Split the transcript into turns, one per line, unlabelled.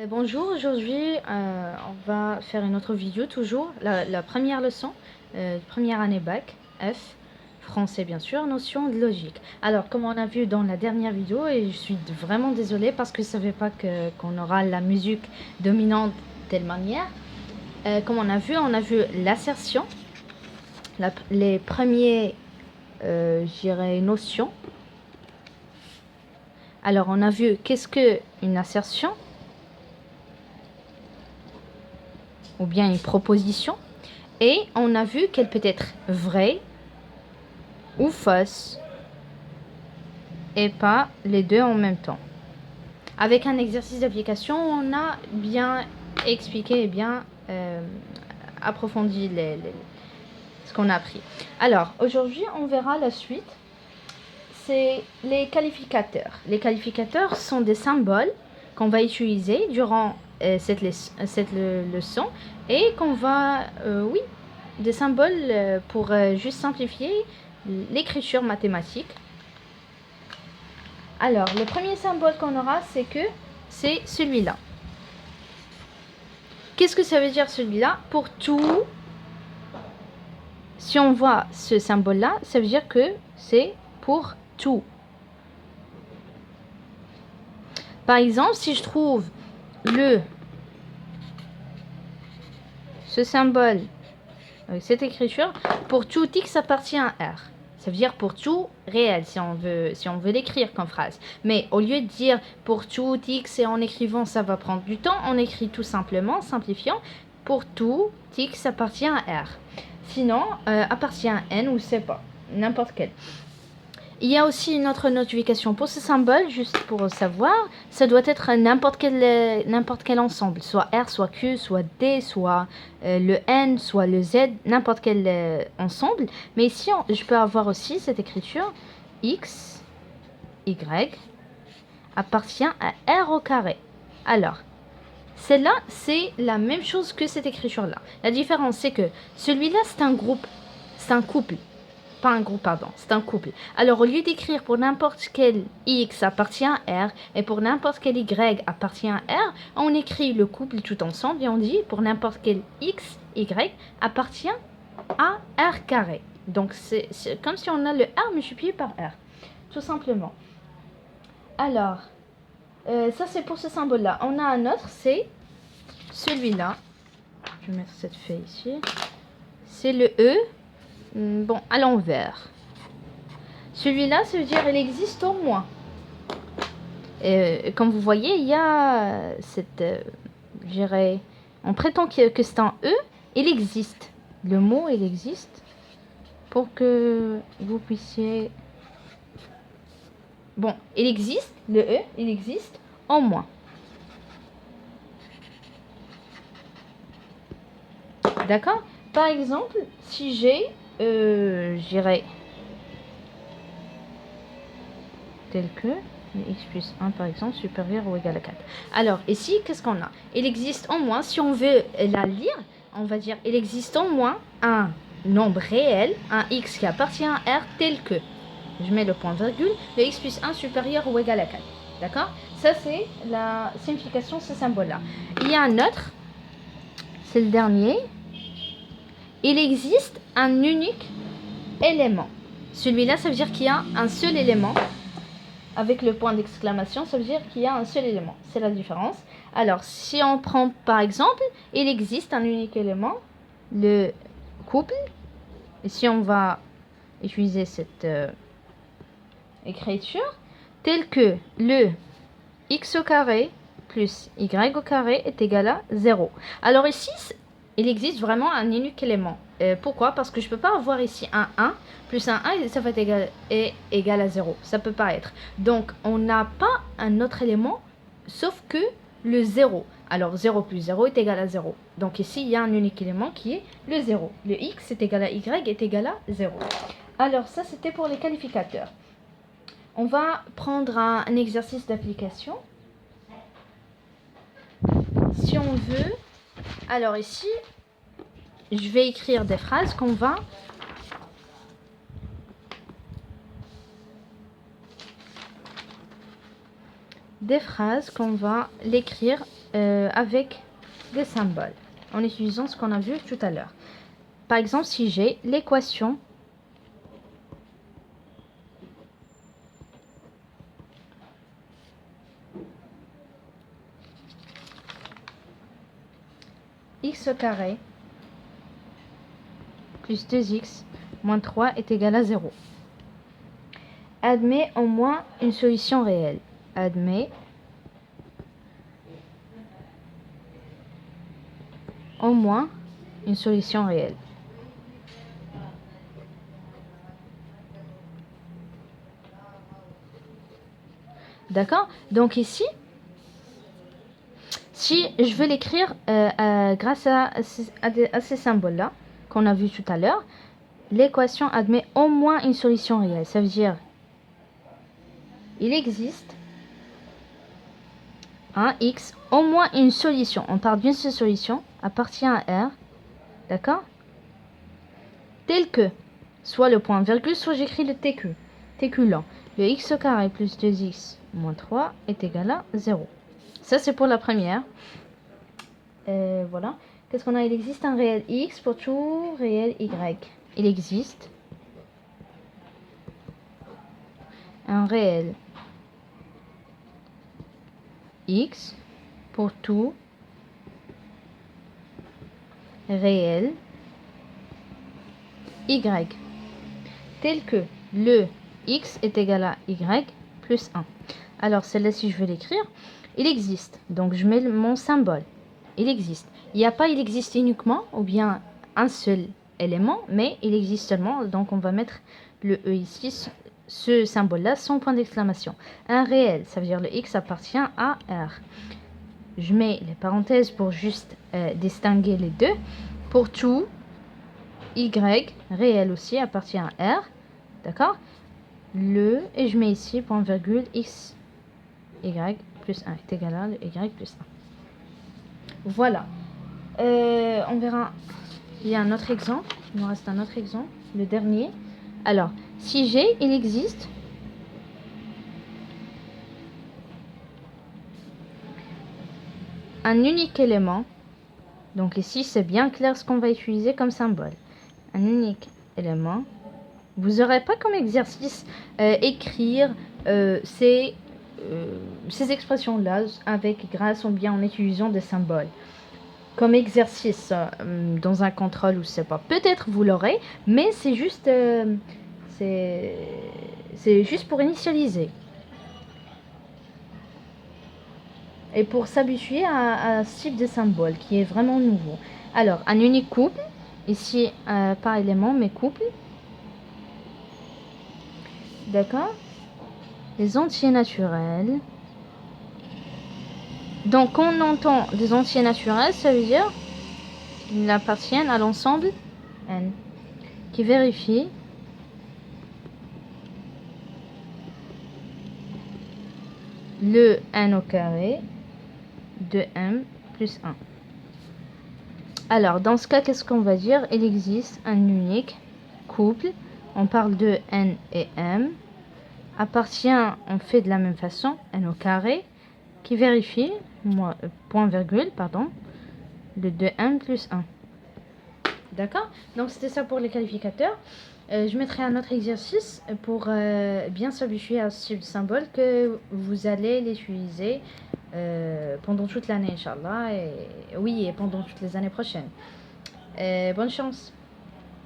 Bonjour, aujourd'hui on va faire une autre vidéo, toujours la première leçon, première année bac, F, français bien sûr, notion de logique. Alors comme on a vu dans la dernière vidéo, et je suis vraiment désolée parce que je ne savais pas qu'on aura la musique dominante de telle manière. Comme on a vu l'assertion, les premiers, je dirais, notions. Alors on a vu qu'est-ce qu'une assertion ou bien une proposition, et on a vu qu'elle peut être vraie ou fausse, et pas les deux en même temps. Avec un exercice d'application, on a bien expliqué et bien approfondi ce qu'on a appris. Alors, aujourd'hui, on verra la suite. C'est les qualificateurs. Les qualificateurs sont des symboles qu'on va utiliser durant cette leçon et qu'on va, des symboles pour juste simplifier l'écriture mathématique. Alors, le premier symbole qu'on aura, c'est celui-là. Qu'est-ce que ça veut dire celui-là? Pour tout, si on voit ce symbole-là, ça veut dire que c'est pour tout. Par exemple, si je trouve ce symbole avec cette écriture, pour tout x appartient à R. Ça veut dire pour tout réel, si on veut l'écrire comme phrase. Mais au lieu de dire pour tout x et en écrivant, ça va prendre du temps, on écrit tout simplement, simplifiant, pour tout x appartient à R. Sinon, appartient à n ou c'est pas, n'importe quel. Il y a aussi une autre notification pour ce symbole, juste pour savoir, ça doit être n'importe quel ensemble, soit R, soit Q, soit D, soit le N, soit le Z, n'importe quel ensemble. Mais ici, je peux avoir aussi cette écriture X, Y, appartient à R au carré. Alors, celle-là, c'est la même chose que cette écriture-là. La différence, c'est que celui-là, c'est un groupe, c'est un couple. Pas un groupe, pardon, c'est un couple. Alors, au lieu d'écrire pour n'importe quel X appartient à R et pour n'importe quel Y appartient à R, on écrit le couple tout ensemble et on dit pour n'importe quel X, Y appartient à R carré. Donc, c'est comme si on a le R multiplié par R, tout simplement. Alors, ça c'est pour ce symbole-là. On a un autre, c'est celui-là. Je vais mettre cette feuille ici. C'est le E. Bon, à l'envers. Celui-là, ça veut dire il existe au moins. Comme vous voyez, il y a cette, je dirais, on prétend que c'est un E, il existe. Le mot, il existe pour que vous puissiez... Bon, il existe, le E, il existe au moins. D'accord? Par exemple, si j'ai, je dirais, tel que x plus 1 par exemple supérieur ou égal à 4. Alors ici, qu'est-ce qu'on a? Il existe au moins, si on veut la lire, on va dire il existe au moins un nombre réel, un x qui appartient à R tel que, je mets le point virgule, le x plus 1 supérieur ou égal à 4. D'accord? Ça c'est la signification de ce symbole-là. Il y a un autre, c'est le dernier. Il existe un unique élément. Celui-là, ça veut dire qu'il y a un seul élément. Avec le point d'exclamation, ça veut dire qu'il y a un seul élément. C'est la différence. Alors, si on prend par exemple, il existe un unique élément, le couple. Et si on va utiliser cette écriture, tel que le x au carré plus y au carré est égal à 0. Alors ici, il existe vraiment un unique élément. Pourquoi? Parce que je ne peux pas avoir ici un 1 plus un 1 et ça va être égal à 0. Ça ne peut pas être. Donc, on n'a pas un autre élément sauf que le 0. Alors, 0 plus 0 est égal à 0. Donc ici, il y a un unique élément qui est le 0. Le x est égal à y est égal à 0. Alors, ça, c'était pour les qualificateurs. On va prendre un exercice d'application. Si on veut, alors ici, je vais écrire des phrases qu'on va l'écrire avec des symboles, en utilisant ce qu'on a vu tout à l'heure. Par exemple, si j'ai l'équation x au carré plus 2x moins 3 est égal à 0. Admet au moins une solution réelle. Admet au moins une solution réelle. D'accord? Donc ici, si je veux l'écrire grâce à ces symboles-là qu'on a vu tout à l'heure, l'équation admet au moins une solution réelle. Ça veut dire, il existe un x, au moins une solution. On parle d'une seule solution, appartient à R, d'accord? Tel que, soit le point virgule, soit j'écris le TQ. TQ là. Le x au carré plus 2x moins 3 est égal à 0. Ça, c'est pour la première. Voilà. Qu'est-ce qu'on a? Il existe un réel x pour tout réel y. Il existe un réel x pour tout réel y, tel que le x est égal à y plus 1. Alors, celle-là, si je veux l'écrire, il existe. Donc, je mets mon symbole. Il existe. Il n'y a pas il existe uniquement, ou bien un seul élément, mais il existe seulement. Donc, on va mettre le E ici, ce symbole-là, sans point d'exclamation. Un réel, ça veut dire le x appartient à R. Je mets les parenthèses pour juste distinguer les deux. Pour tout, y, réel aussi, appartient à R. D'accord? Et je mets ici, point virgule, x, y plus 1 est égal à le y plus 1. Voilà. On verra. Il y a un autre exemple. Il nous reste un autre exemple. Le dernier. Alors, si G, il existe un unique élément. Donc ici, c'est bien clair ce qu'on va utiliser comme symbole. Un unique élément. Vous n'aurez pas comme exercice écrire ces expressions-là grâce ou bien en utilisant des symboles. Comme exercice dans un contrôle ou je sais pas. Peut-être vous l'aurez, mais c'est juste pour initialiser. Et pour s'habituer à ce type de symbole qui est vraiment nouveau. Alors, un unique couple, ici par élément, mais couple. D'accord? Les entiers naturels. Donc, quand on entend des entiers naturels, ça veut dire qu'ils appartiennent à l'ensemble n, qui vérifie le n au carré de m plus 1. Alors, dans ce cas, qu'est-ce qu'on va dire? Il existe un unique couple. On parle de n et m. Appartient, on fait de la même façon, n au carré, qui vérifie, point virgule, pardon, le 2m plus 1. D'accord? Donc, c'était ça pour les qualificateurs. Je mettrai un autre exercice pour bien s'habituer à ce type de symbole que vous allez l'utiliser pendant toute l'année, Inch'Allah. Et pendant toutes les années prochaines. Bonne chance!